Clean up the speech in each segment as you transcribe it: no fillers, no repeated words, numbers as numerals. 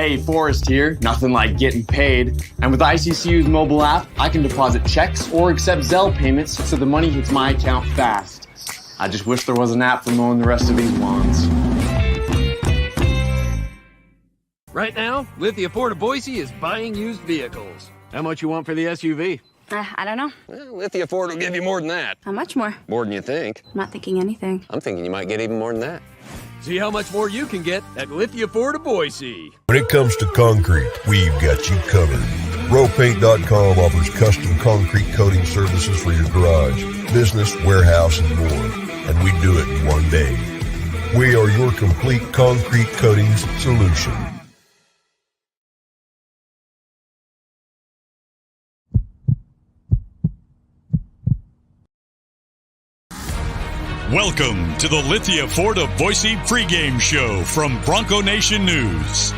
Hey, Forrest here. Nothing like getting paid. And with ICCU's mobile app, I can deposit checks or accept Zelle payments so the money hits my account fast. I just wish there was an app for mowing the rest of these lawns. Right now, Lithia Ford of Boise is buying used vehicles. How much you want for the SUV? I don't know. Well, Lithia Ford will give you more than that. How much more? More than you think. I'm not thinking anything. I'm thinking you might get even more than that. See how much more you can get at Lithia Ford of Boise. When it comes to concrete, we've got you covered. Rowpaint.com offers custom concrete coating services for your garage, business, warehouse, and more. And we do it in one day. We are your complete concrete coatings solution. Welcome to the Lithia Ford of Boise pregame show from Bronco Nation News.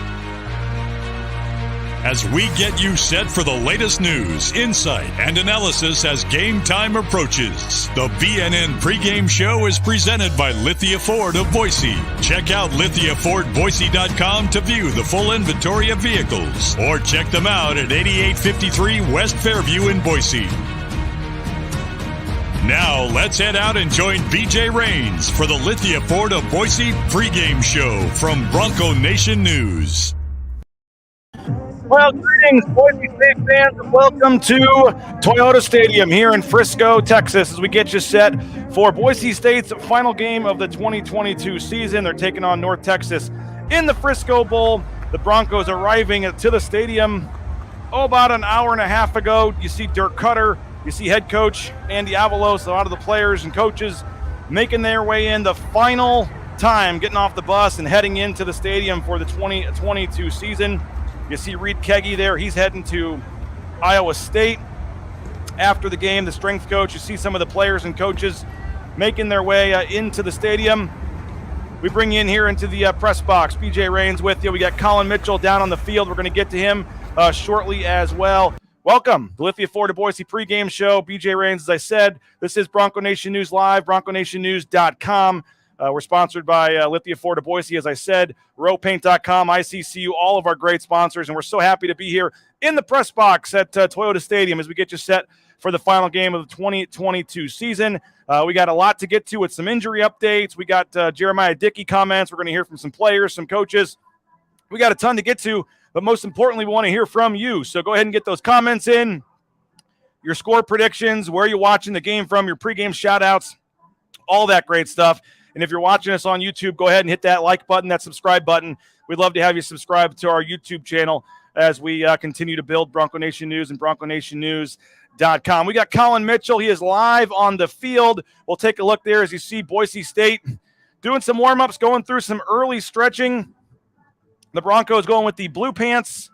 As we get you set for the latest news, insight, and analysis as game time approaches, the BNN pregame show is presented by Lithia Ford of Boise. Check out lithiafordboise.com to view the full inventory of vehicles, or check them out at 8853 West Fairview in Boise. Now, let's head out and join BJ Rains for the Lithia Ford of Boise pregame show from Bronco Nation News. Well, greetings, Boise State fans, and welcome to Toyota Stadium here in Frisco, Texas, as we get you set for Boise State's final game of the 2022 season. They're taking on North Texas in the Frisco Bowl. The Broncos arriving to the stadium about an hour and a half ago. You see Dirk Cutter. You see head coach Andy Avalos, a lot of the players and coaches making their way in the final time, getting off the bus and heading into the stadium for the 2022 season. You see Reed Keggy there. He's heading to Iowa State after the game, the strength coach. You see some of the players and coaches making their way into the stadium. We bring you in here into the press box. BJ Rains with you. We got Collin Mitchell down on the field. We're going to get to him shortly as well. Welcome, the Lithia Ford of Boise pregame show. BJ Rains, as I said, this is Bronco Nation News Live, bronconationnews.com. We're sponsored by Lithia Ford of Boise, as I said, rowpaint.com, ICCU, all of our great sponsors, and we're so happy to be here in the press box at Toyota Stadium as we get you set for the final game of the 2022 season. We got a lot to get to with some injury updates. We got Jeremiah Dickey comments. We're going to hear from some players, some coaches. We got a ton to get to. But most importantly, we want to hear from you. So go ahead and get those comments in, your score predictions, where you're watching the game from, your pregame shout-outs, all that great stuff. And if you're watching us on YouTube, go ahead and hit that like button, that subscribe button. We'd love to have you subscribe to our YouTube channel as we continue to build Bronco Nation News and bronconationnews.com. We got Collin Mitchell. He is live on the field. We'll take a look there as you see Boise State doing some warm-ups, going through some early stretching. The Broncos going with the blue pants,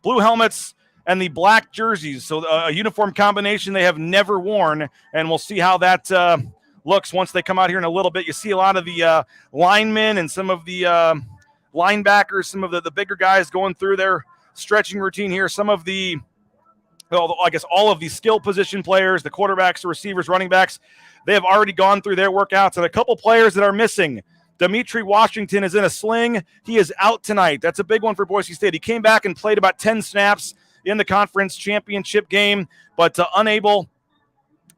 blue helmets, and the black jerseys. So a uniform combination they have never worn, and we'll see how that looks once they come out here in a little bit. You see a lot of the linemen and some of the linebackers, some of the bigger guys going through their stretching routine here. Some of the, well, I guess all of the skill position players, the quarterbacks, the receivers, running backs, they have already gone through their workouts, and a couple players that are missing. Dimitri Washington is in a sling. He is out tonight. That's a big one for Boise State. He came back and played about 10 snaps in the conference championship game, but unable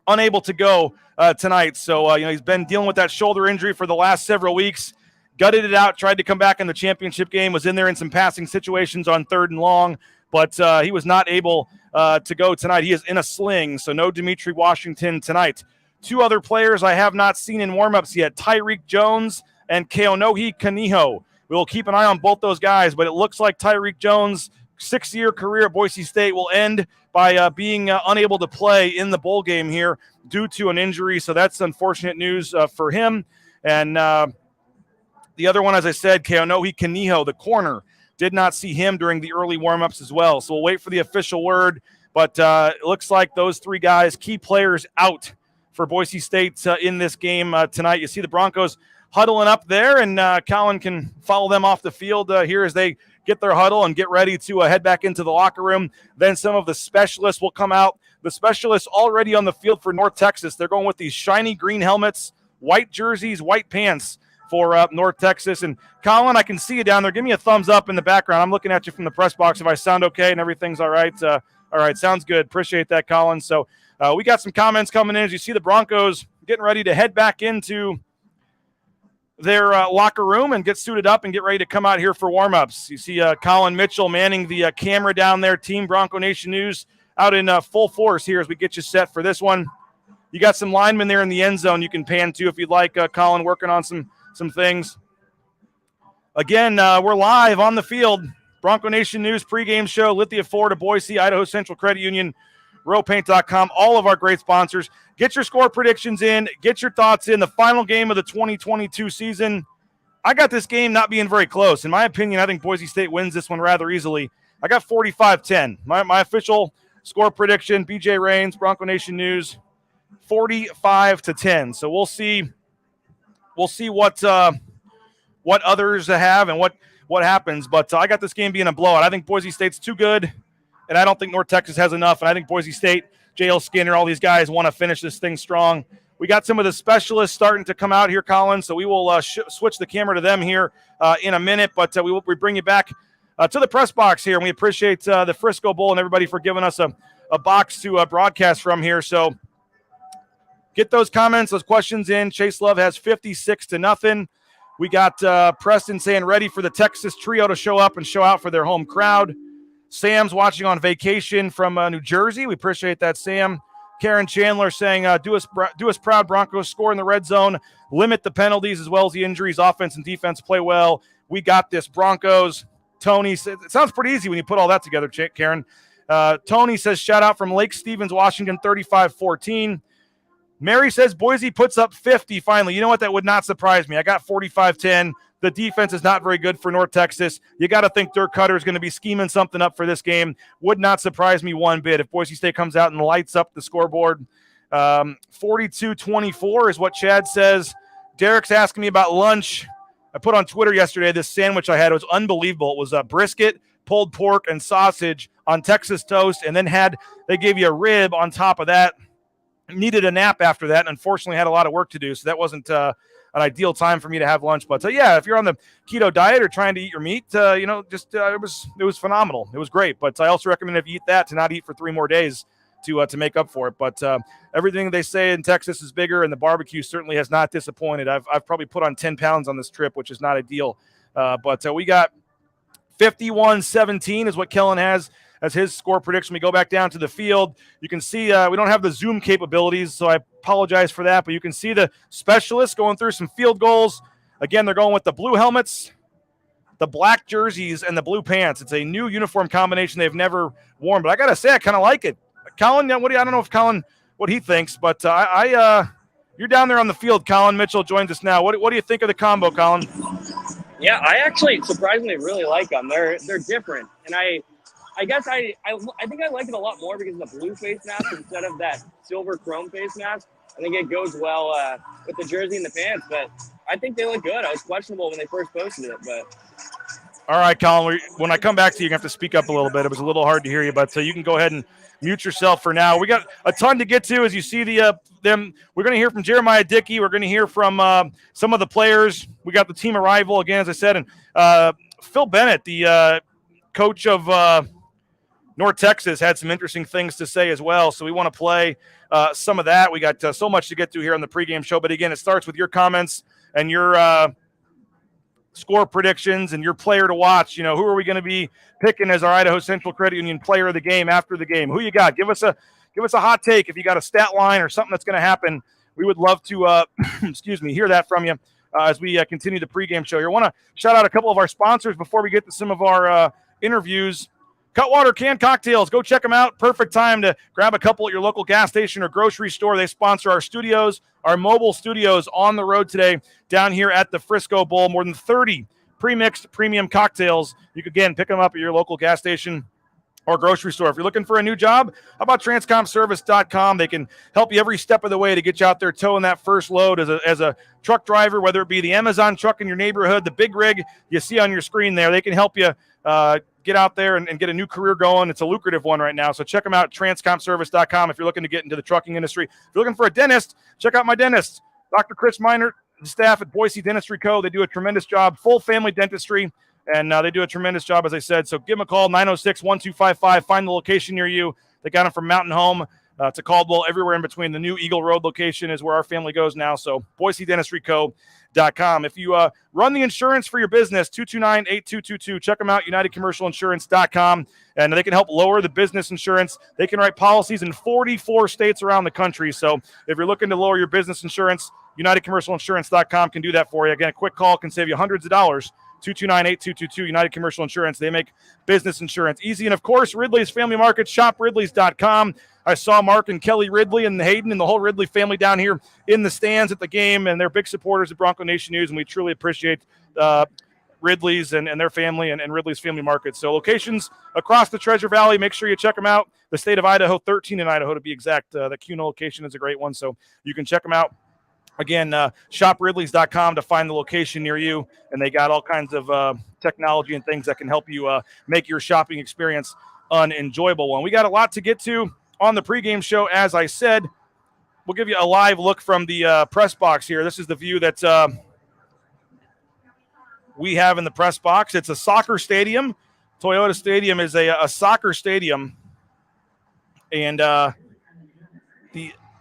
to go tonight. So, he's been dealing with that shoulder injury for the last several weeks. Gutted it out, tried to come back in the championship game, was in there in some passing situations on 3rd and long, but he was not able to go tonight. He is in a sling, so no Dimitri Washington tonight. Two other players I have not seen in warmups yet, Tyreek Jones and Keonohi Kaniho. We'll keep an eye on both those guys, but it looks like Tyreek Jones' 6-year career at Boise State will end by being unable to play in the bowl game here due to an injury, so that's unfortunate news for him. And the other one, as I said, Keonohi Kaniho, the corner, did not see him during the early warmups as well, so we'll wait for the official word, but it looks like those three guys, key players, out for Boise State in this game tonight. You see the Broncos huddling up there, and Collin can follow them off the field here as they get their huddle and get ready to head back into the locker room. Then some of the specialists will come out. The specialists already on the field for North Texas. They're going with these shiny green helmets, white jerseys, white pants for North Texas. And Collin, I can see you down there. Give me a thumbs up in the background. I'm looking at you from the press box if I sound okay and everything's all right. All right, sounds good. Appreciate that, Collin. So we got some comments coming in as you see the Broncos getting ready to head back into their locker room and get suited up and get ready to come out here for warm-ups. You see Collin Mitchell manning the camera down there, Team Bronco Nation News, out in full force here as we get you set for this one. You got some linemen there in the end zone you can pan to if you'd like, Collin, working on some things. Again, we're live on the field. Bronco Nation News pregame show, Lithia, Florida, Boise, Idaho Central Credit Union, rowpaint.com, all of our great sponsors. Get your score predictions in. Get your thoughts in. The final game of the 2022 season. I got this game not being very close. In my opinion, I think Boise State wins this one rather easily. I got 45-10. My official score prediction, BJ Rains, Bronco Nation News, 45-10. So we'll see what others have and what happens. But I got this game being a blowout. I think Boise State's too good, and I don't think North Texas has enough. And I think Boise State, J.L. Skinner, all these guys want to finish this thing strong. We got some of the specialists starting to come out here, Collin, so we will switch the camera to them here in a minute. But we bring you back to the press box here, and we appreciate the Frisco Bowl and everybody for giving us a box to broadcast from here. So get those comments, those questions in. Chase Love has 56-0. We got Preston saying ready for the Texas trio to show up and show out for their home crowd. Sam's watching on vacation from New Jersey. We appreciate that, Sam. Karen Chandler saying, do us proud, Broncos, score in the red zone, limit the penalties as well as the injuries, offense and defense play well. We got this, Broncos. Tony says, it sounds pretty easy when you put all that together, Karen. Tony says, shout out from Lake Stevens, Washington, 35-14. Mary says, Boise puts up 50 finally. You know what? That would not surprise me. I got 45-10. The defense is not very good for North Texas. You got to think Dirk Cutter is going to be scheming something up for this game. Would not surprise me one bit if Boise State comes out and lights up the scoreboard. 42-24 is what Chad says. Derek's asking me about lunch. I put on Twitter yesterday this sandwich I had. It was unbelievable. It was brisket, pulled pork, and sausage on Texas toast, and then they gave you a rib on top of that. Needed a nap after that, and unfortunately had a lot of work to do, so that wasn't an ideal time for me to have lunch. But yeah, if you're on the keto diet or trying to eat your meat, it was phenomenal. It was great. But I also recommend if you eat that to not eat for 3 more days to make up for it. But everything they say in Texas is bigger, and the barbecue certainly has not disappointed. I've probably put on 10 pounds on this trip, which is not ideal. But we got 51-17 is what Kellen has as his score prediction. We go back down to the field. You can see we don't have the Zoom capabilities, so I apologize for that. But you can see the specialists going through some field goals. Again, they're going with the blue helmets, the black jerseys, and the blue pants. It's a new uniform combination they've never worn. But I got to say, I kind of like it. Colin, I don't know if Colin, what he thinks, but you're down there on the field. Collin Mitchell joins us now. What do you think of the combo, Colin? Yeah, I actually surprisingly really like them. They're different, and I guess I think I like it a lot more because of the blue face mask instead of that silver chrome face mask. I think it goes well with the jersey and the pants, but I think they look good. I was questionable when they first posted it, but. All right, Colin, when I come back to you, you're going to have to speak up a little bit. It was a little hard to hear you, but so you can go ahead and mute yourself for now. We got a ton to get to as you see them. We're going to hear from Jeremiah Dickey. We're going to hear from some of the players. We got the team arrival again, as I said, and Phil Bennett, the coach of North Texas, had some interesting things to say as well. So we want to play some of that. We got so much to get to here on the pregame show. But again, it starts with your comments and your score predictions and your player to watch. Who are we going to be picking as our Idaho Central Credit Union player of the game after the game? Who you got? Give us a hot take. If you got a stat line or something that's going to happen, we would love to hear that from you as we continue the pregame show. Here, I want to shout out a couple of our sponsors before we get to some of our interviews. Cutwater Canned Cocktails. Go check them out. Perfect time to grab a couple at your local gas station or grocery store. They sponsor our studios, our mobile studios on the road today down here at the Frisco Bowl. More than 30 pre-mixed premium cocktails. You can, again, pick them up at your local gas station or grocery store. If you're looking for a new job, how about transcomservice.com? They can help you every step of the way to get you out there towing that first load as a truck driver, whether it be the Amazon truck in your neighborhood, the big rig you see on your screen there. They can help you get out there and get a new career going. It's a lucrative one right now. So check them out at transcomservice.com if you're looking to get into the trucking industry. If you're looking for a dentist, check out my dentist, Dr. Chris Minor. staff at Boise Dentistry Co. They do a tremendous job, full family dentistry, and they do a tremendous job, as I said. So give them a call, 906-1255. Find the location near you. They got them from Mountain Home to Caldwell, everywhere in between. The new Eagle Road location is where our family goes now. So BoiseDentistryCo.com. If you run the insurance for your business, 229-8222. Check them out, UnitedCommercialInsurance.com. And they can help lower the business insurance. They can write policies in 44 states around the country. So if you're looking to lower your business insurance, UnitedCommercialInsurance.com can do that for you. Again, a quick call can save you hundreds of dollars. 229-8222, United Commercial Insurance. They make business insurance easy. And, of course, Ridley's Family Market, shopridleys.com. I saw Mark and Kelly Ridley and Hayden and the whole Ridley family down here in the stands at the game, and they're big supporters of Bronco Nation News, and we truly appreciate Ridley's and their family and Ridley's Family Market. So locations across the Treasure Valley, make sure you check them out. The state of Idaho, 13 in Idaho to be exact. The Kuna location is a great one, so you can check them out. Again, shopridleys.com to find the location near you, and they got all kinds of technology and things that can help you make your shopping experience an enjoyable one. We got a lot to get to on the pregame show, as I said. We'll give you a live look from the press box here. This is the view that we have in the press box. It's a soccer stadium. Toyota Stadium is a soccer stadium, and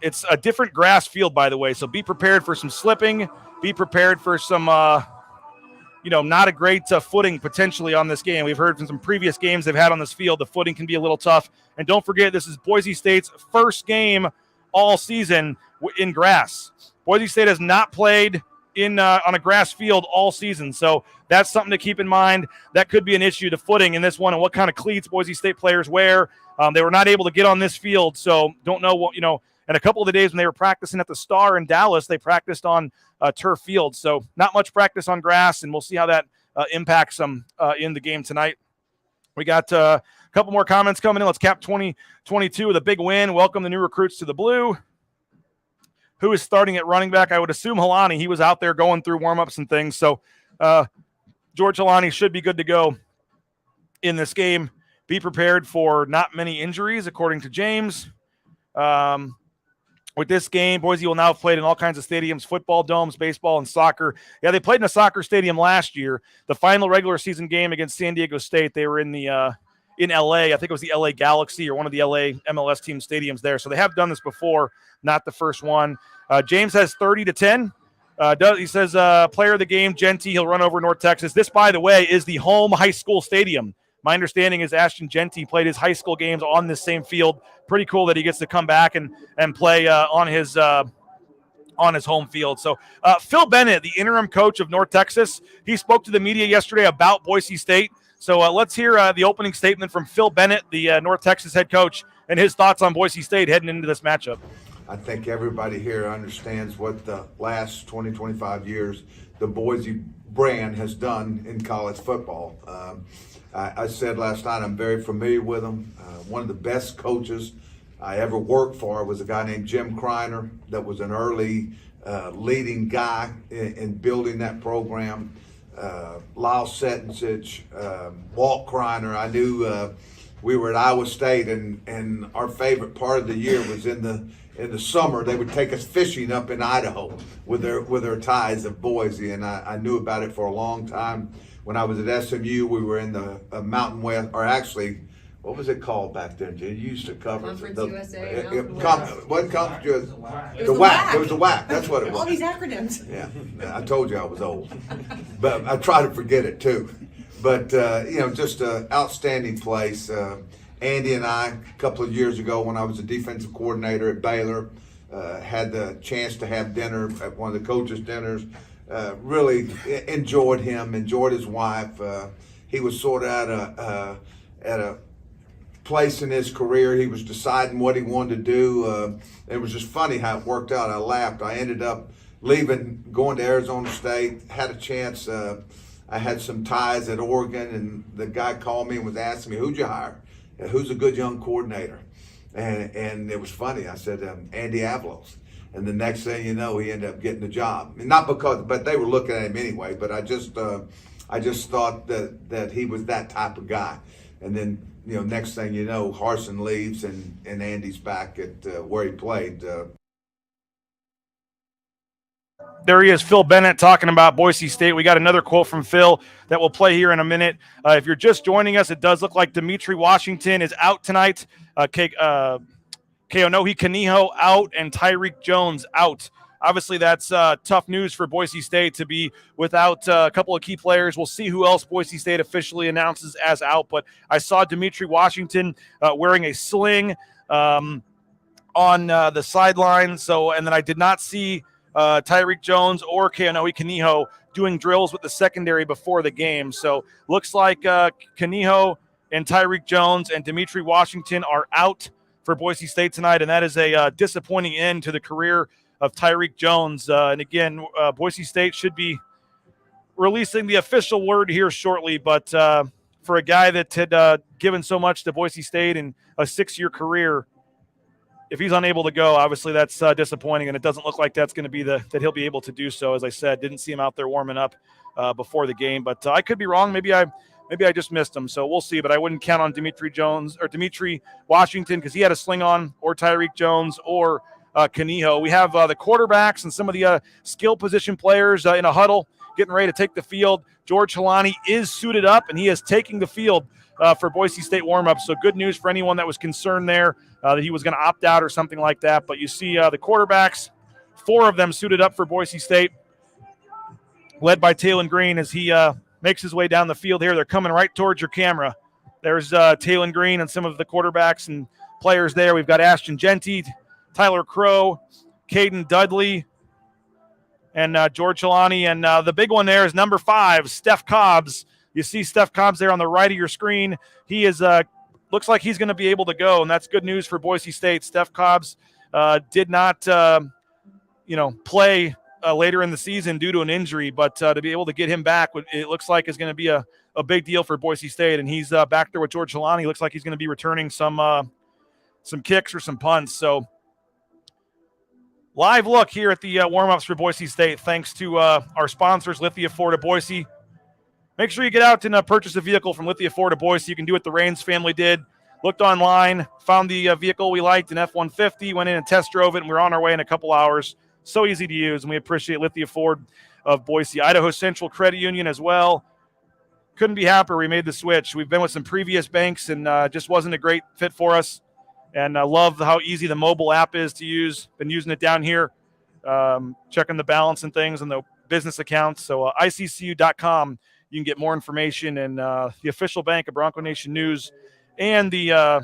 it's a different grass field, by the way, so be prepared for some slipping. Be prepared for some, not a great footing potentially on this game. We've heard from some previous games they've had on this field, the footing can be a little tough. And don't forget, this is Boise State's first game all season in grass. Boise State has not played on a grass field all season, so that's something to keep in mind. That could be an issue, the footing in this one, and what kind of cleats Boise State players wear. They were not able to get on this field, so don't know what, and a couple of the days when they were practicing at the Star in Dallas, they practiced on turf field. So not much practice on grass, and we'll see how that impacts them in the game tonight. We got a couple more comments coming in. Let's cap 2022 with a big win. Welcome the new recruits to the Blue. Who is starting at running back? I would assume Halani. He was out there going through warm-ups and things. So George Halani should be good to go in this game. Be prepared for not many injuries, according to James. With this game, Boise will now have played in all kinds of stadiums, football domes, baseball, and soccer. Yeah, they played in a soccer stadium last year. The final regular season game against San Diego State, they were in L.A. I think it was the L.A. Galaxy or one of the L.A. MLS team stadiums there. So they have done this before, not the first one. James has 30-10. He says, player of the game, Genty, he'll run over North Texas. This, by the way, is the home high school stadium. My understanding is Ashton Genty played his high school games on this same field. Pretty cool that he gets to come back and play on his home field. So Phil Bennett, the interim coach of North Texas, he spoke to the media yesterday about Boise State. So let's hear the opening statement from Phil Bennett, the North Texas head coach, and his thoughts on Boise State heading into this matchup. I think everybody here understands what the last 20, 25 years the Boise brand has done in college football. I said last night I'm very familiar with them. One of the best coaches I ever worked for was a guy named Jim Kreiner that was an early leading guy in building that program. Lyle Setensich, Walt Kreiner. I knew we were at Iowa State, and our favorite part of the year was in the summer. They would take us fishing up in Idaho with their ties of Boise, and I knew about it for a long time. When I was at SMU, we were in the Mountain West, or actually, what was it called back then? You used to cover Conference the USA. what conference? It was The the WAC. WAC. It was the WAC. That's what it was. All these acronyms. Yeah, I told you I was old, but I try to forget it too. But just an outstanding place. Andy and I, a couple of years ago, when I was a defensive coordinator at Baylor, had the chance to have dinner at one of the coaches' dinners. Really enjoyed him, enjoyed his wife. He was sort of at a place in his career. He was deciding what he wanted to do. It was just funny how it worked out. I laughed. I ended up leaving, going to Arizona State, had a chance. I had some ties at Oregon, and the guy called me and was asking me, who'd you hire? Who's a good young coordinator? And it was funny. I said, Andy Avalos. And the next thing you know, he ended up getting the job. Not because, but they were looking at him anyway. But I just thought that he was that type of guy. And then, next thing you know, Harsin leaves and Andy's back at where he played. there he is, Phil Bennett, talking about Boise State. We got another quote from Phil that we'll play here in a minute. If you're just joining us, it does look like Dimitri Washington is out tonight. Keonohi Kaniho out and Tyreek Jones out. Obviously, that's tough news for Boise State to be without a couple of key players. We'll see who else Boise State officially announces as out. But I saw Dimitri Washington wearing a sling on the sideline. And then I did not see Tyreek Jones or Keonohi Kaniho doing drills with the secondary before the game. So looks like Kaniho and Tyreek Jones and Dimitri Washington are out for Boise State tonight, and that is a disappointing end to the career of Tyreek Jones. And again, Boise State should be releasing the official word here shortly, but for a guy that had given so much to Boise State in a 6-year career, if he's unable to go, obviously that's disappointing, and it doesn't look like that's going to be that he'll be able to do so. As I said, didn't see him out there warming up before the game, but I could be wrong. Maybe I just missed him, so we'll see. But I wouldn't count on Dimitri Washington because he had a sling on, or Tyreek Jones, or Kaniho. We have the quarterbacks and some of the skill position players in a huddle getting ready to take the field. George Helani is suited up, and he is taking the field for Boise State warm-up. So good news for anyone that was concerned there that he was going to opt out or something like that. But you see the quarterbacks, 4 of them suited up for Boise State, led by Talon Green as he makes his way down the field here. They're coming right towards your camera. There's Talon Green and some of the quarterbacks and players there. We've got Ashton Genty, Tyler Crow, Caden Dudley, and George Helani. And the big one there is number 5, Steph Cobbs. You see Steph Cobbs there on the right of your screen. He is looks like he's going to be able to go, and that's good news for Boise State. Steph Cobbs did not play later in the season due to an injury, but to be able to get him back, it looks like is going to be a big deal for Boise State. And he's back there with George Helani. Looks like he's going to be returning some kicks or some punts. So live look here at the warm-ups for Boise State, thanks to our sponsors, Lithia Ford of Boise. Make sure you get out and purchase a vehicle from Lithia Ford of Boise. You can do what the Raines family did. Looked online, found the vehicle we liked, an F-150, went in and test drove it, and we're on our way in a couple hours. So easy to use, and we appreciate Lithia Ford of Boise. Idaho Central Credit Union as well. Couldn't be happier we made the switch. We've been with some previous banks, and just wasn't a great fit for us. And I love how easy the mobile app is to use. Been using it down here, checking the balance and things and the business accounts. So ICCU.com, you can get more information, and the official bank of Bronco Nation News and the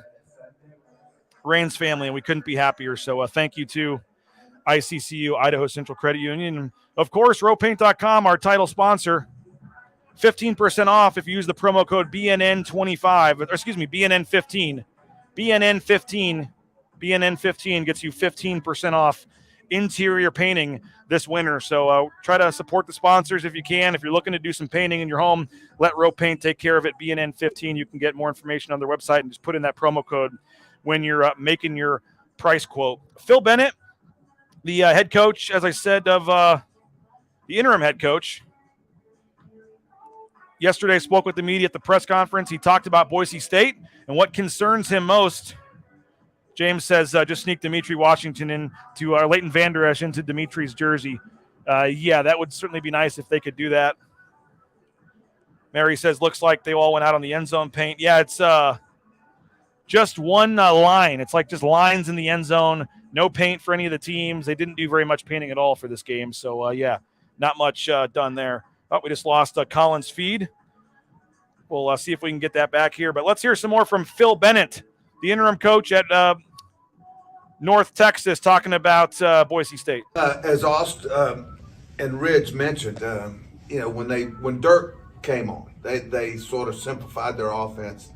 Raines family, and we couldn't be happier. So thank you to ICCU, Idaho Central Credit Union. And of course, rowpaint.com, our title sponsor. 15% off if you use the promo code BNN25, or excuse me, BNN15. BNN15 gets you 15% off interior painting this winter. So try to support the sponsors if you can. If you're looking to do some painting in your home, let Row Paint take care of it. BNN15. You can get more information on their website and just put in that promo code when you're making your price quote. Phil Bennett, the head coach, as I said, of the interim head coach, yesterday spoke with the media at the press conference. He talked about Boise State and what concerns him most. James says just sneak Dimitri Washington into Leighton Vander Esch into Dimitri's jersey. Yeah, that would certainly be nice if they could do that. Mary says looks like they all went out on the end zone paint. Yeah, it's just one line. It's like just lines in the end zone. No paint for any of the teams. They didn't do very much painting at all for this game. So, yeah, not much done there. Oh, we just lost Colin's feed. We'll see if we can get that back here. But let's hear some more from Phil Bennett, the interim coach at North Texas, talking about Boise State. As Aust and Ridge mentioned, when Dirk came on, they sort of simplified their offense.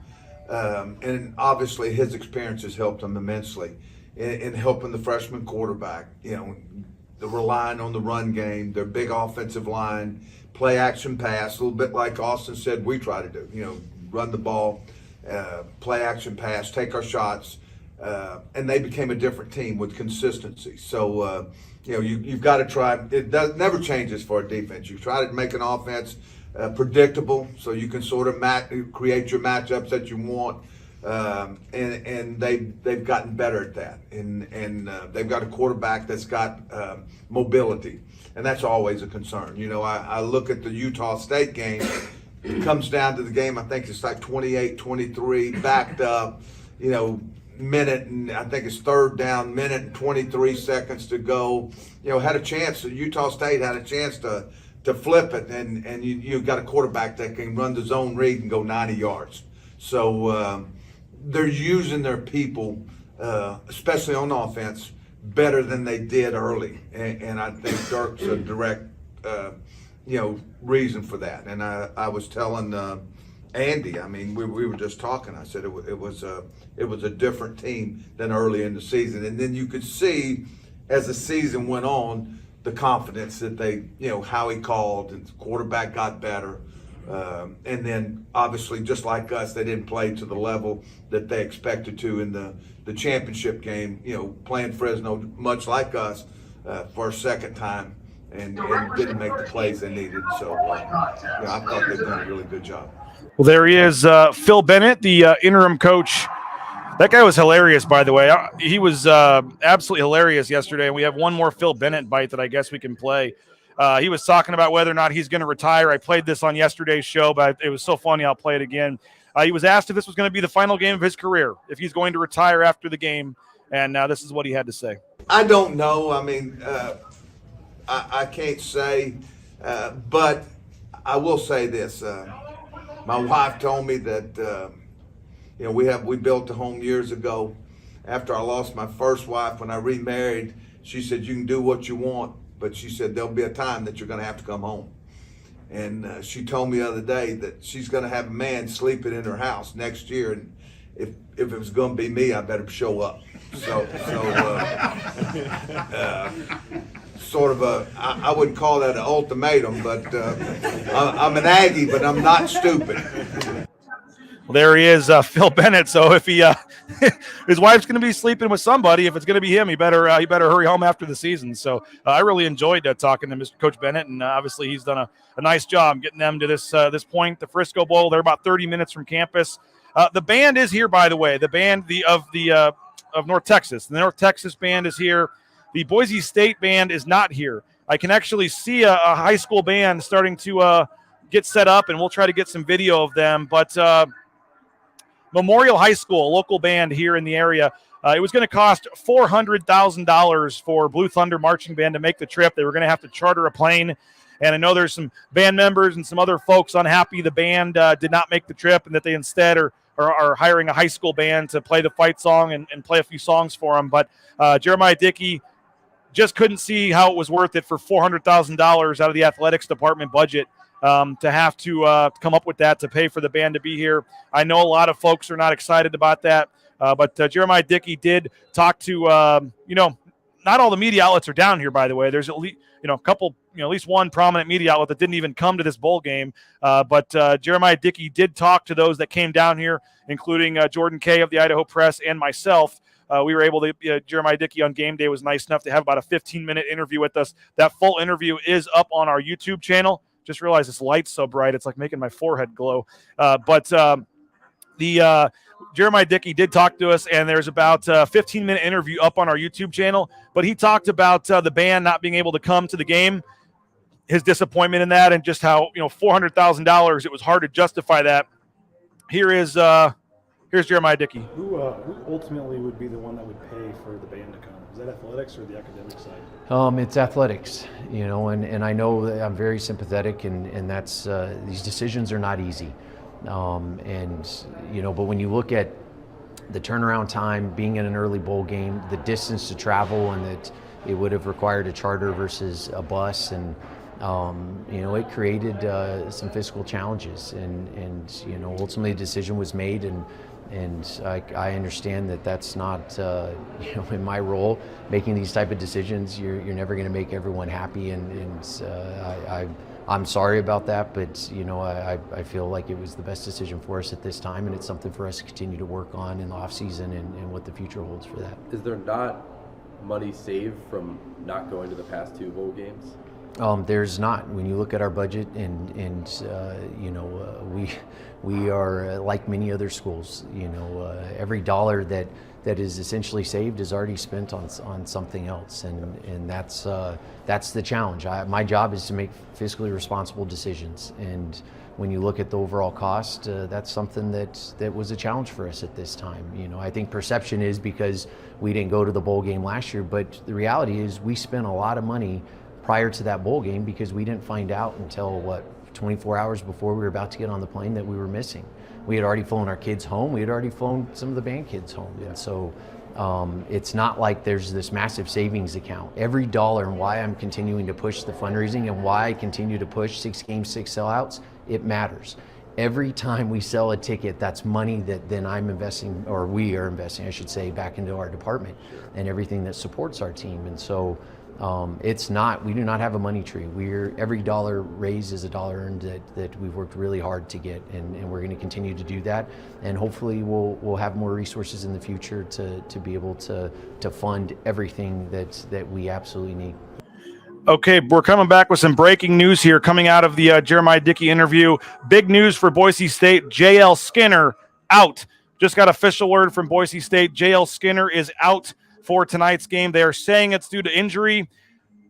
And obviously his experience has helped them immensely in helping the freshman quarterback, the relying on the run game, their big offensive line, play action pass, a little bit like Austin said we try to do, run the ball, play action pass, take our shots, and they became a different team with consistency. So, you've got to try, never changes for a defense. You try to make an offense predictable so you can sort of create your matchups that you want. and they've gotten better at that. And they've got a quarterback that's got mobility, and that's always a concern. You know, I look at the Utah State game. It comes down to the game. I think it's like 28-23, backed up. You know, minute, and I think it's third down, minute and 23 seconds to go. You know, had a chance. Utah State had a chance to flip it, and you've got a quarterback that can run the zone read and go 90 yards. So they're using their people, especially on offense, better than they did early. And I think Dirk's a direct, reason for that. And I was telling Andy, I mean, we were just talking. I said it was a different team than early in the season. And then you could see as the season went on, the confidence that they, how he called, and the quarterback got better. And then obviously, just like us, they didn't play to the level that they expected to in the championship game, playing Fresno much like us for a second time, and didn't make the plays they needed. So I thought they've done a really good job. Well, there he is, Phil Bennett, the interim coach. That guy was hilarious, by the way. He was absolutely hilarious yesterday, and we have one more Phil Bennett bite that I guess we can play. He was talking about whether or not he's going to retire. I played this on yesterday's show, but it was so funny. I'll play it again. He was asked if this was going to be the final game of his career, if he's going to retire after the game, and this is what he had to say. I don't know. I mean, I can't say, but I will say this. My wife told me that we built a home years ago. After I lost my first wife, when I remarried, she said, you can do what you want, but she said there'll be a time that you're going to have to come home. And she told me the other day that she's going to have a man sleeping in her house next year, and if it was going to be me, I better show up. So sort of I wouldn't call that an ultimatum, but I'm an Aggie, but I'm not stupid. Well, there he is, Phil Bennett. So if he, his wife's going to be sleeping with somebody, if it's going to be him, he better hurry home after the season. So I really enjoyed talking to Mr. Coach Bennett, and obviously he's done a nice job getting them to this point, the Frisco Bowl. They're about 30 minutes from campus. The band is here, by the way. The band of North Texas. The North Texas band is here. The Boise State band is not here. I can actually see a high school band starting to get set up, and we'll try to get some video of them. But Memorial High School, a local band here in the area. It was going to cost $400,000 for Blue Thunder Marching Band to make the trip. They were going to have to charter a plane. And I know there's some band members and some other folks unhappy the band did not make the trip, and that they instead are hiring a high school band to play the fight song and play a few songs for them. But Jeremiah Dickey just couldn't see how it was worth it for $400,000 out of the athletics department budget to have to come up with that to pay for the band to be here. I know a lot of folks are not excited about that, but Jeremiah Dickey did talk to, not all the media outlets are down here, by the way. There's at least, a couple, at least one prominent media outlet that didn't even come to this bowl game. But Jeremiah Dickey did talk to those that came down here, including Jordan Kay of the Idaho Press and myself. We were able to, Jeremiah Dickey on game day was nice enough to have about a 15-minute interview with us. That full interview is up on our YouTube channel. Just realized this light's so bright, it's like making my forehead glow. But Jeremiah Dickey did talk to us, and there's about a 15-minute interview up on our YouTube channel. But he talked about the band not being able to come to the game, his disappointment in that, and just how, $400,000, it was hard to justify that. Here's Jeremiah Dickey. Who ultimately would be the one that would pay for the band to come? Is that athletics or the academic side? It's athletics, and I know that I'm very sympathetic, and that's these decisions are not easy. But when you look at the turnaround time, being in an early bowl game, the distance to travel, and that it would have required a charter versus a bus, and it created some fiscal challenges, and ultimately a decision was made, and I understand that that's not in my role making these type of decisions. You're never going to make everyone happy, and I'm sorry about that, but I feel like it was the best decision for us at this time, and it's something for us to continue to work on in the off season and what the future holds for that. Is there not money saved from not going to the past two bowl games? There's not. When you look at our budget, and we are like many other schools. Every dollar that is essentially saved is already spent on something else, and that's the challenge. My job is to make fiscally responsible decisions, and when you look at the overall cost, that's something that was a challenge for us at this time. I think perception is because we didn't go to the bowl game last year, but the reality is we spent a lot of money prior to that bowl game because we didn't find out until 24 hours before we were about to get on the plane that we were missing. We had already flown our kids home. We had already flown some of the band kids home. And so it's not like there's this massive savings account. Every dollar, and why I'm continuing to push the fundraising and why I continue to push 6 games, 6 sellouts, it matters. Every time we sell a ticket, that's money that then I'm investing, or we are investing, I should say, back into our department and everything that supports our team. And so we do not have a money tree. Every dollar raised is a dollar earned that we've worked really hard to get, and we're going to continue to do that. And hopefully we'll have more resources in the future to be able to fund everything that we absolutely need. Okay, we're coming back with some breaking news here coming out of the Jeremiah Dickey interview. Big news for Boise State. J.L. Skinner out. Just got official word from Boise State. J.L. Skinner is out for tonight's game. They are saying it's due to injury.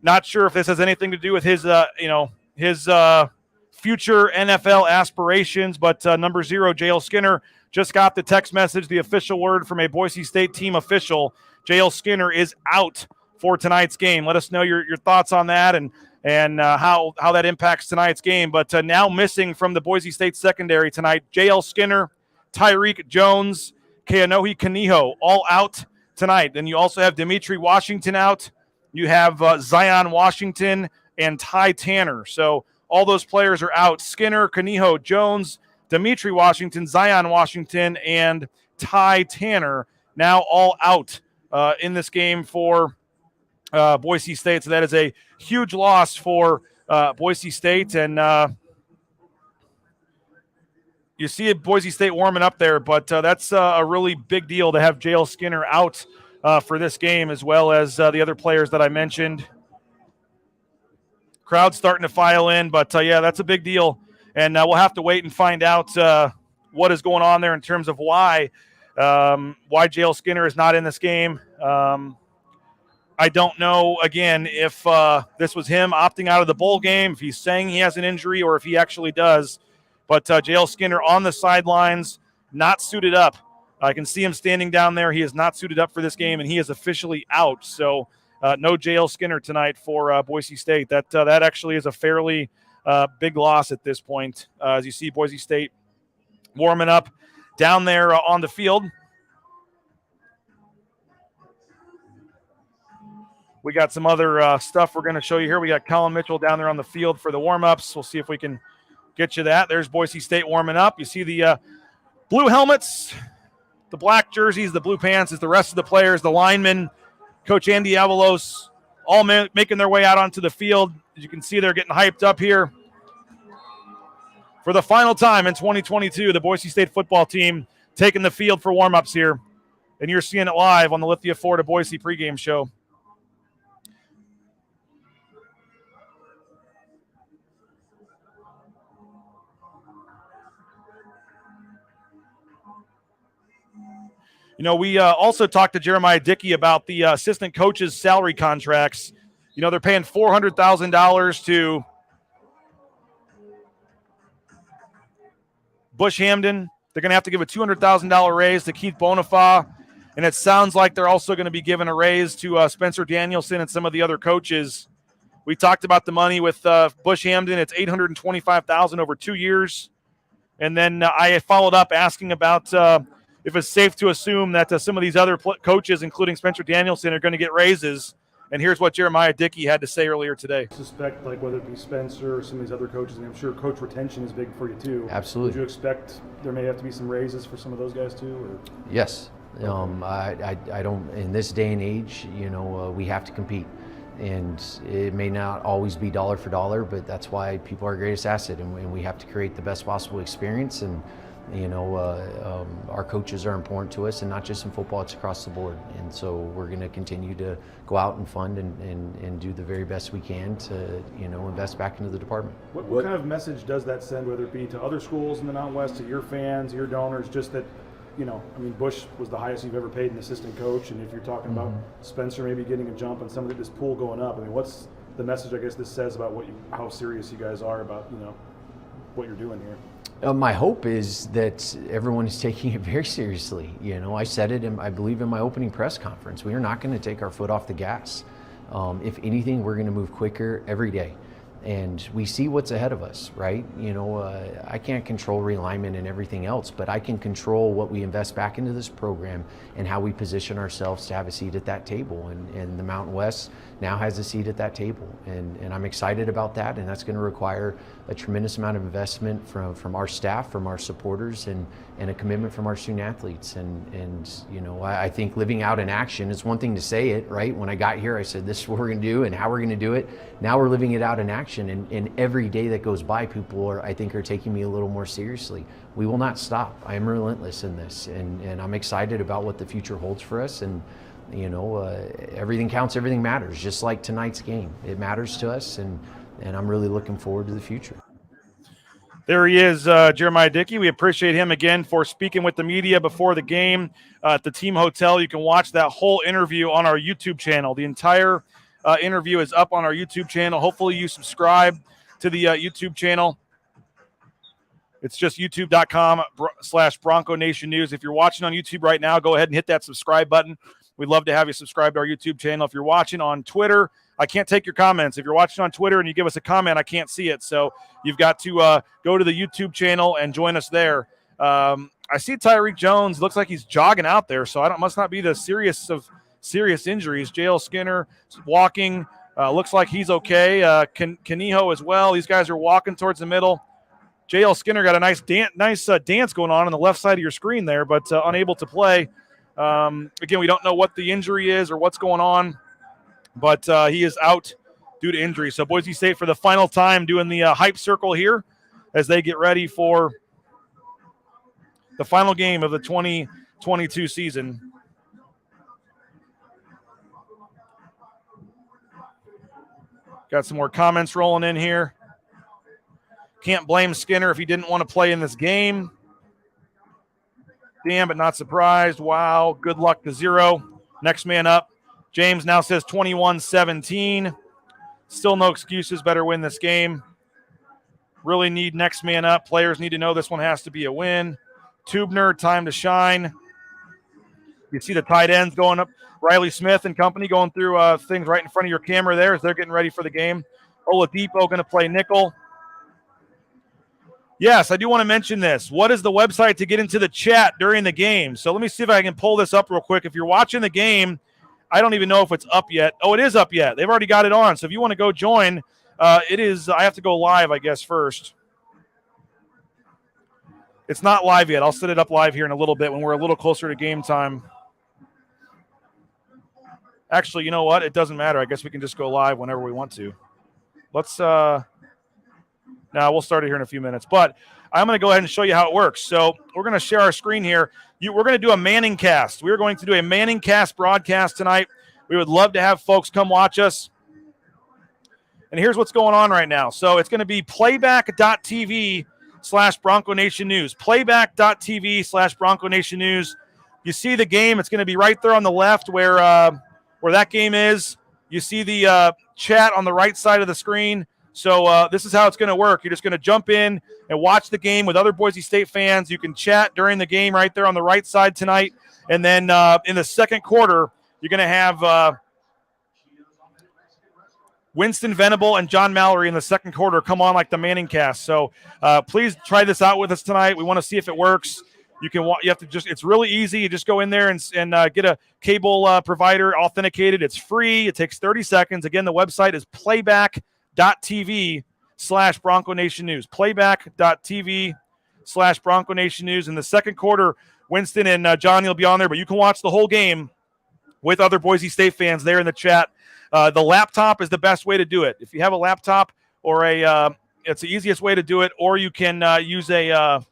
Not sure if this has anything to do with his future NFL aspirations, but number 0, J.L. Skinner, just got the text message, the official word from a Boise State team official. J.L. Skinner is out for tonight's game. Let us know your thoughts on that and how that impacts tonight's game. But now missing from the Boise State secondary tonight, J.L. Skinner, Tyreek Jones, Keanohi Kaniho, all out tonight. Then you also have Dimitri Washington out. You have Zion Washington and Ty Tanner. So all those players are out. Skinner, Kaniho, Jones, Dimitri Washington, Zion Washington, and Ty Tanner now all out in this game for Boise State. So that is a huge loss for Boise State. And you see Boise State warming up there, but that's a really big deal to have J.L. Skinner out for this game, as well as the other players that I mentioned. Crowd's starting to file in, but yeah, that's a big deal. And we'll have to wait and find out what is going on there in terms of why J.L. Skinner is not in this game. I don't know, again, if this was him opting out of the bowl game, if he's saying he has an injury, or if he actually does. But J.L. Skinner on the sidelines, not suited up. I can see him standing down there. He is not suited up for this game, and he is officially out. So no J.L. Skinner tonight for Boise State. That actually is a fairly big loss at this point. As you see Boise State warming up down there on the field. We got some other stuff we're going to show you here. We got Collin Mitchell down there on the field for the warm-ups. We'll see if we can get you that. There's Boise State warming up. You see the blue helmets, the black jerseys, the blue pants is the rest of the players, the linemen, Coach Andy Avalos, all making their way out onto the field. As you can see, they're getting hyped up here. For the final time in 2022, the Boise State football team taking the field for warm-ups here. And you're seeing it live on the Lithia Ford Boise pregame show. We also talked to Jeremiah Dickey about the assistant coaches' salary contracts. They're paying $400,000 to Bush Hamden. They're going to have to give a $200,000 raise to Keith Boniface. And it sounds like they're also going to be giving a raise to Spencer Danielson and some of the other coaches. We talked about the money with Bush Hamden. It's $825,000 over 2 years. And then I followed up asking about if it's safe to assume that some of these other coaches, including Spencer Danielson, are going to get raises. And here's what Jeremiah Dickey had to say earlier today. I suspect, whether it be Spencer or some of these other coaches, and I'm sure coach retention is big for you too. Absolutely. Would you expect there may have to be some raises for some of those guys too? Or? Yes. I don't, in this day and age, we have to compete. And it may not always be dollar for dollar, but that's why people are our greatest asset, and we have to create the best possible experience. And Our coaches are important to us, and not just in football, it's across the board. And so we're going to continue to go out and fund and do the very best we can to, invest back into the department. What kind of message does that send, whether it be to other schools in the Mountain West, to your fans, your donors, just that, Bush was the highest you've ever paid an assistant coach, and if you're talking about Spencer maybe getting a jump and some of this pool going up, what's the message I guess this says about how serious you guys are about, what you're doing here? My hope is that everyone is taking it very seriously. I said it, I believe, in my opening press conference. We are not going to take our foot off the gas. If anything, we're going to move quicker every day. And we see what's ahead of us, right? I can't control realignment and everything else, but I can control what we invest back into this program and how we position ourselves to have a seat at that table. And the Mountain West now has a seat at that table. And I'm excited about that, and that's going to require a tremendous amount of investment from our staff, from our supporters, and a commitment from our student athletes. I think living out in action is one thing to say it, right? When I got here, I said, this is what we're going to do and how we're going to do it. Now we're living it out in action. And every day that goes by, people are taking me a little more seriously. We will not stop. I am relentless in this, and I'm excited about what the future holds for us. And everything counts, everything matters. Just like tonight's game, it matters to us, and I'm really looking forward to the future. There he is, Jeremiah Dickey. We appreciate him again for speaking with the media before the game at the team hotel. You can watch that whole interview on our YouTube channel. The entire interview is up on our YouTube channel. Hopefully you subscribe to the YouTube channel. It's just youtube.com/Bronco Nation News. If you're watching on YouTube right now, go ahead and hit that subscribe button. We'd love to have you subscribe to our YouTube channel. If you're watching on Twitter, I can't take your comments. If you're watching on Twitter and you give us a comment, I can't see it. So you've got to go to the YouTube channel and join us there. I see Tyreek Jones. Looks like he's jogging out there, so must not be the serious injuries. J.L. Skinner walking. Looks like he's okay. Kaniho as well. These guys are walking towards the middle. J.L. Skinner got a nice dance going on the left side of your screen there, but unable to play. Again, we don't know what the injury is or what's going on, but he is out due to injury. So Boise State for the final time doing the hype circle here as they get ready for the final game of the 2022 season. Got some more comments rolling in here. Can't blame Skinner if he didn't want to play in this game. Damn, but not surprised. Wow, good luck to 0. Next man up. James now says 21-17. Still no excuses. Better win this game. Really need next man up. Players need to know this one has to be a win. Tubner, time to shine. You see the tight ends going up. Riley Smith and company going through things right in front of your camera there as they're getting ready for the game. Oladipo going to play nickel. Yes, I do want to mention this. What is the website to get into the chat during the game? So let me see if I can pull this up real quick. If you're watching the game, I don't even know if it's up yet. Oh, it is up yet. They've already got it on. So if you want to go join, it is. I have to go live, I guess, first. It's not live yet. I'll set it up live here in a little bit when we're a little closer to game time. Actually, you know what? It doesn't matter. I guess we can just go live whenever we want to. Let's now we'll start it here in a few minutes, but I'm going to go ahead and show you how it works. So we're going to share our screen here. We're going to do a Manning cast. We're going to do a Manning cast broadcast tonight. We would love to have folks come watch us. And here's what's going on right now. So it's going to be playback.tv/Bronco Nation News. Playback.tv/Bronco Nation News. You see the game. It's going to be right there on the left where that game is. You see the chat on the right side of the screen. So this is how it's going to work. You're just going to jump in and watch the game with other Boise State fans. You can chat during the game right there on the right side tonight. And then in the second quarter, you're going to have Winston Venable and John Mallory in the second quarter come on like the Manning cast. So please try this out with us tonight. We want to see if it works. You have to it's really easy. You just go in there and get a cable provider authenticated. It's free. It takes 30 seconds. Again, the website is playback.tv/Bronco Nation News. Playback.tv/Bronco Nation News. In the second quarter, Winston and Johnny will be on there, but you can watch the whole game with other Boise State fans there in the chat. The laptop is the best way to do it. If you have a laptop or it's the easiest way to do it, or you can use a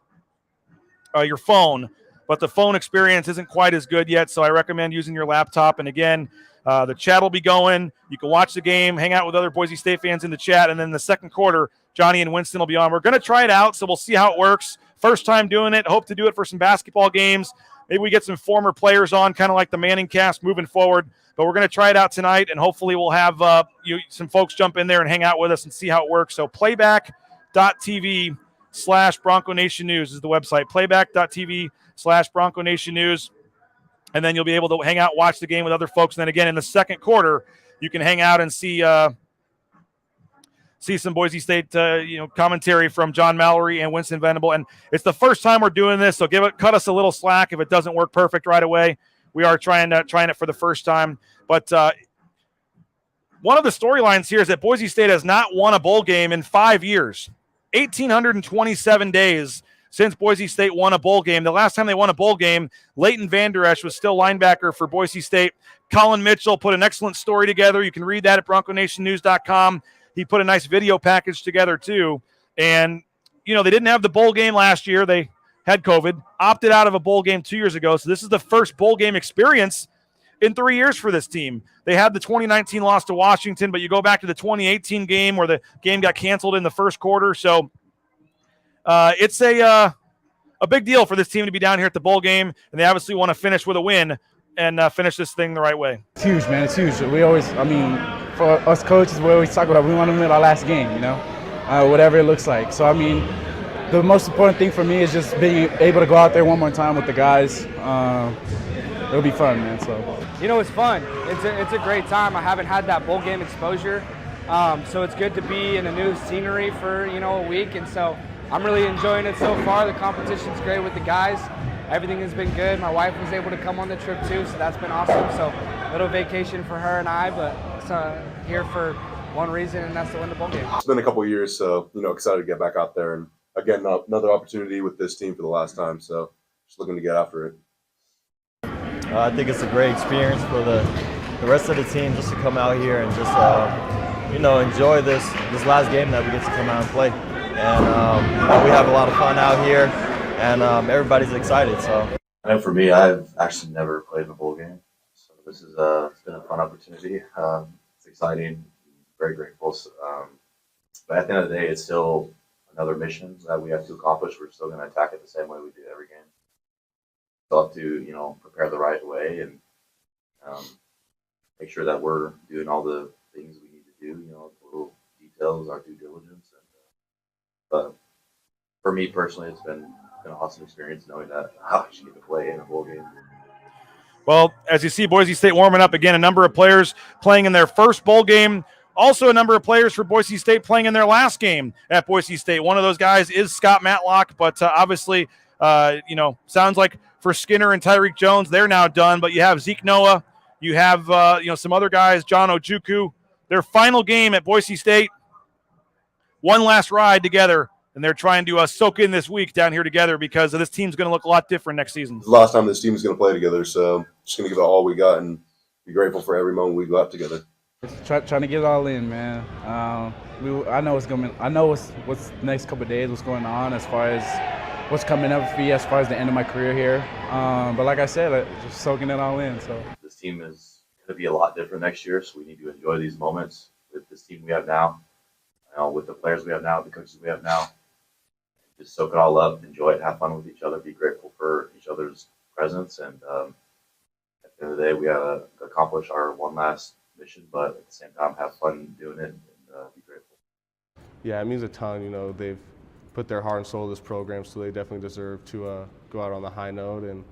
your phone, but the phone experience isn't quite as good yet, so I recommend using your laptop. And again, the chat will be going. You can watch the game, hang out with other Boise State fans in the chat, and then the second quarter, Johnny and Winston will be on. We're going to try it out, so we'll see how it works. First time doing it. Hope to do it for some basketball games. Maybe we get some former players on, kind of like the Manning cast moving forward. But we're going to try it out tonight, and hopefully we'll have some folks jump in there and hang out with us and see how it works. So playback.tv/Bronco Nation News is the website. Playback.tv/Bronco Nation News. And then you'll be able to hang out, watch the game with other folks. And then again, in the second quarter, you can hang out and see some Boise State commentary from John Mallory and Winston Venable. And it's the first time we're doing this, so cut us a little slack if it doesn't work perfect right away. We are trying it for the first time. But one of the storylines here is that Boise State has not won a bowl game in 5 years. 1,827 days since Boise State won a bowl game. The last time they won a bowl game, Leighton Vander Esch was still linebacker for Boise State. Collin Mitchell put an excellent story together. You can read that at BroncoNationNews.com. He put a nice video package together too. And, they didn't have the bowl game last year. They had COVID, opted out of a bowl game 2 years ago. So this is the first bowl game experience in 3 years for this team. They had the 2019 loss to Washington, but you go back to the 2018 game where the game got canceled in the first quarter. So it's a big deal for this team to be down here at the bowl game, and they obviously want to finish with a win and finish this thing the right way. It's huge, man. It's huge. We always, for us coaches, we always talk about we want to win our last game, whatever it looks like. So, the most important thing for me is just being able to go out there one more time with the guys. It'll be fun, man. So, it's fun. It's a great time. I haven't had that bowl game exposure, so it's good to be in a new scenery for a week, and so I'm really enjoying it so far. The competition's great with the guys. Everything has been good. My wife was able to come on the trip too, so that's been awesome. So a little vacation for her and I, but here for one reason, and that's to win the bowl game. It's been a couple of years, so excited to get back out there, and again, another opportunity with this team for the last time. So just looking to get after it. I think it's a great experience for the rest of the team just to come out here and just enjoy this last game that we get to come out and play. And we have a lot of fun out here, and everybody's excited. So, I know for me, I've actually never played in a bowl game, so this is it's been a fun opportunity. It's exciting, very grateful. But at the end of the day, it's still another mission that we have to accomplish. We're still going to attack it the same way we do every game. Still have to prepare the right way and make sure that we're doing all the things we need to do. The little details, our due diligence. But for me personally, it's been an awesome experience knowing that I actually get to play in a bowl game. Well, as you see, Boise State warming up again, a number of players playing in their first bowl game. Also, a number of players for Boise State playing in their last game at Boise State. One of those guys is Scott Matlock, but obviously, sounds like for Skinner and Tyreek Jones, they're now done. But you have Zeke Noah, you have some other guys, John Ojukwu. Their final game at Boise State. One last ride together, and they're trying to soak in this week down here together because this team's going to look a lot different next season. It's the last time this team is going to play together, so just going to give it all we got and be grateful for every moment we go out together. Trying to get it all in, man. I know what's going. I know what's the next couple of days, what's going on as far as what's coming up for me as far as the end of my career here. But like I said, just soaking it all in. So this team is going to be a lot different next year, so we need to enjoy these moments with this team we have now. With the players we have now, the coaches we have now, just soak it all up, enjoy it, have fun with each other, be grateful for each other's presence, and at the end of the day, we got to accomplish our one last mission, but at the same time, have fun doing it and be grateful. Yeah, it means a ton. They've put their heart and soul to this program, so they definitely deserve to go out on the high note and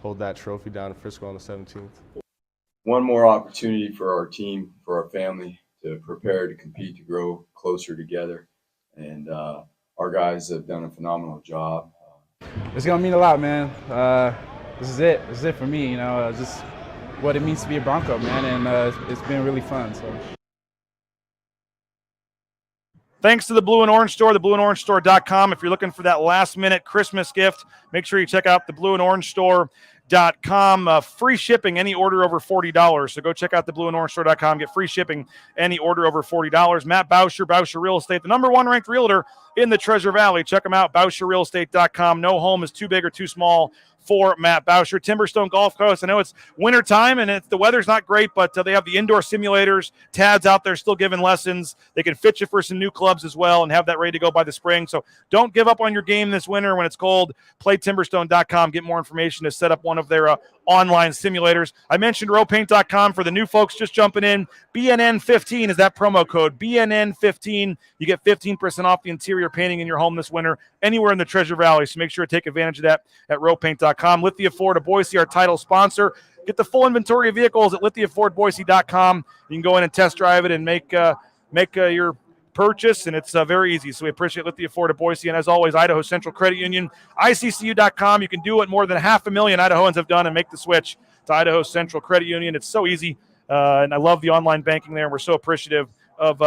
hold that trophy down in Frisco on the 17th. One more opportunity for our team, for our family, to prepare, to compete, to grow closer together. And our guys have done a phenomenal job. It's going to mean a lot, man. This is it. This is it for me, just what it means to be a Bronco, man. And it's been really fun. So. Thanks to the Blue and Orange Store, theblueandorangestore.com. If you're looking for that last-minute Christmas gift, make sure you check out the Blue and Orange Store.com. Free shipping, any order over $40. So go check out the Blue and Orange Store.com. Get free shipping, any order over $40. Matt Bauscher Real Estate, the number one ranked realtor in the Treasure Valley. Check them out, BauscherRealEstate.com. No home is too big or too small for Matt Bauscher. Timberstone Golf Course. I know it's winter time and the weather's not great, but they have the indoor simulators. Tad's out there still giving lessons. They can fit you for some new clubs as well and have that ready to go by the spring. So don't give up on your game this winter when it's cold. Play Timberstone.com. Get more information to set up one of their online simulators. I mentioned rowpaint.com for the new folks just jumping in. BNN15 is that promo code. BNN15. You get 15% off the interior painting in your home this winter anywhere in the Treasure Valley. So make sure to take advantage of that at rowpaint.com. Lithia Ford of Boise, our title sponsor. Get the full inventory of vehicles at lithiafordboise.com. You can go in and test drive it and make your purchase, and it's very easy. So we appreciate Lithia Ford of Boise. And as always, Idaho Central Credit Union, ICCU.com. You can do what more than 500,000 Idahoans have done and make the switch to Idaho Central Credit Union. It's so easy, and I love the online banking there. And we're so appreciative of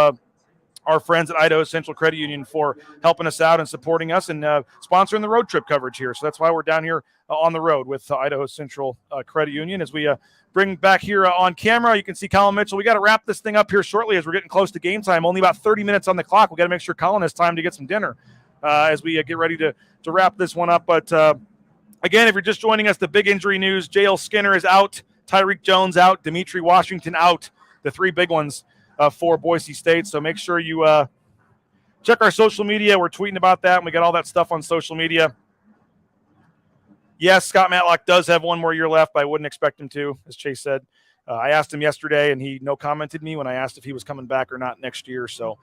our friends at Idaho Central Credit Union for helping us out and supporting us and sponsoring the road trip coverage here. So that's why we're down here on the road with Idaho Central Credit Union. As we bring back here on camera, you can see Collin Mitchell. We got to wrap this thing up here shortly as we're getting close to game time. Only about 30 minutes on the clock. We got to make sure Collin has time to get some dinner as we get ready to wrap this one up. But again, if you're just joining us, the big injury news: J.L. Skinner is out, Tyreek Jones out, Dimitri Washington out. The three big ones for Boise State. So make sure you check our social media. We're tweeting about that, and we got all that stuff on social media. Yes, Scott Matlock does have one more year left, but I wouldn't expect him to, as Chase said. I asked him yesterday, and he no-commented me when I asked if he was coming back or not next year. So,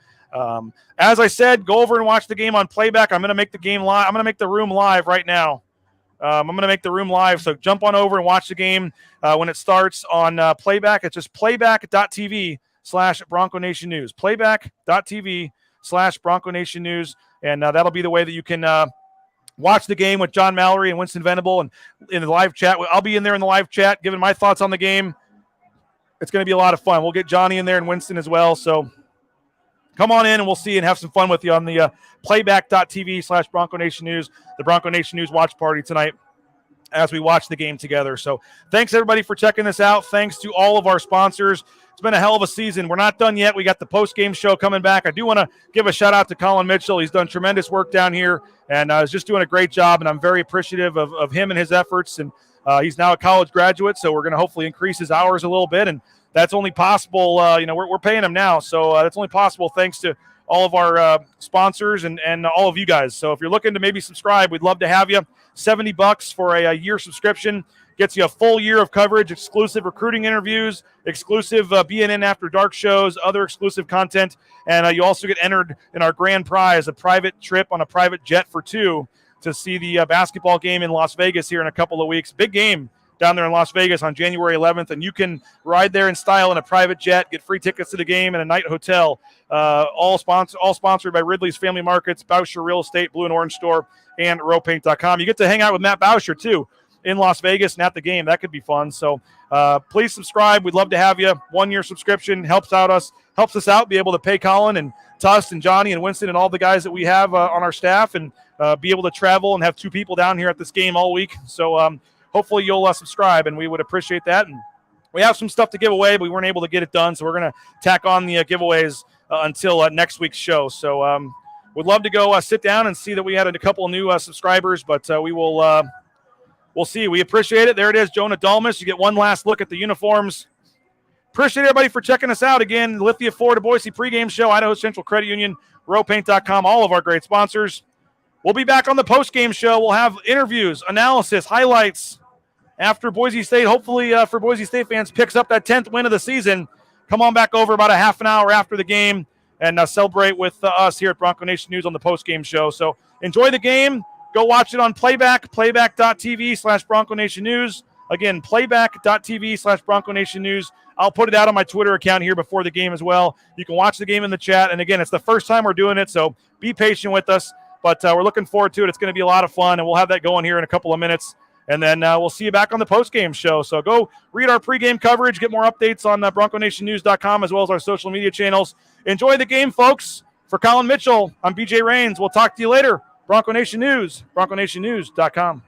as I said, go over and watch the game on playback. I'm going to make the game live. I'm going to make the room live right now. I'm going to make the room live, so jump on over and watch the game when it starts on playback. It's just playback.tv/Bronco Nation News. Playback.tv/Bronco Nation News, and that'll be the way that you can watch the game with John Mallory and Winston Venable and in the live chat. I'll be in there in the live chat giving my thoughts on the game. It's going to be a lot of fun. We'll get Johnny in there and Winston as well. So come on in and we'll see and have some fun with you on the playback.tv/Bronco Nation News, the Bronco Nation News watch party tonight as we watch the game together. So thanks, everybody, for checking this out. Thanks to all of our sponsors. It's been a hell of a season. We're not done yet. We got the post-game show coming back. I do want to give a shout-out to Collin Mitchell. He's done tremendous work down here, and is just doing a great job, and I'm very appreciative of him and his efforts. And he's now a college graduate, so we're going to hopefully increase his hours a little bit, and that's only possible. We're paying him now, so that's only possible thanks to all of our sponsors and all of you guys. So if you're looking to maybe subscribe, we'd love to have you. $70 for a year subscription. Gets you a full year of coverage, exclusive recruiting interviews, exclusive BNN After Dark shows, other exclusive content, and you also get entered in our grand prize, a private trip on a private jet for two to see the basketball game in Las Vegas here in a couple of weeks. Big game down there in Las Vegas on January 11th, and you can ride there in style in a private jet, get free tickets to the game and a night hotel. All sponsored by Ridley's Family Markets, Bauscher Real Estate, Blue and Orange Store, and rowpaint.com. You get to hang out with Matt Bauscher, too, in Las Vegas and at the game. That could be fun. So please subscribe. We'd love to have you. 1 year subscription helps us out, be able to pay Collin and Tuss and Johnny and Winston and all the guys that we have on our staff, and be able to travel and have two people down here at this game all week. So hopefully you'll subscribe, and we would appreciate that. And we have some stuff to give away, but we weren't able to get it done, so we're going to tack on the giveaways until next week's show. So we'd love to go sit down and see that we had a couple of new subscribers, but we will we'll see. We appreciate it. There it is, Jonah Dalmas. You get one last look at the uniforms. Appreciate everybody for checking us out. Again, Lithia Ford of Boise pregame show, Idaho Central Credit Union, rowpaint.com, all of our great sponsors. We'll be back on the postgame show. We'll have interviews, analysis, highlights after Boise State, hopefully for Boise State fans, picks up that 10th win of the season. Come on back over about a half an hour after the game and celebrate with us here at Bronco Nation News on the postgame show. So enjoy the game. Go watch it on playback, playback.tv/Bronco Nation News. Again, playback.tv/Bronco Nation News. I'll put it out on my Twitter account here before the game as well. You can watch the game in the chat. And again, it's the first time we're doing it, so be patient with us. But we're looking forward to it. It's going to be a lot of fun, and we'll have that going here in a couple of minutes. And then we'll see you back on the postgame show. So go read our pregame coverage, get more updates on BroncoNationNews.com as well as our social media channels. Enjoy the game, folks. For Collin Mitchell, I'm BJ Rains. We'll talk to you later. Bronco Nation News, BroncoNationNews.com.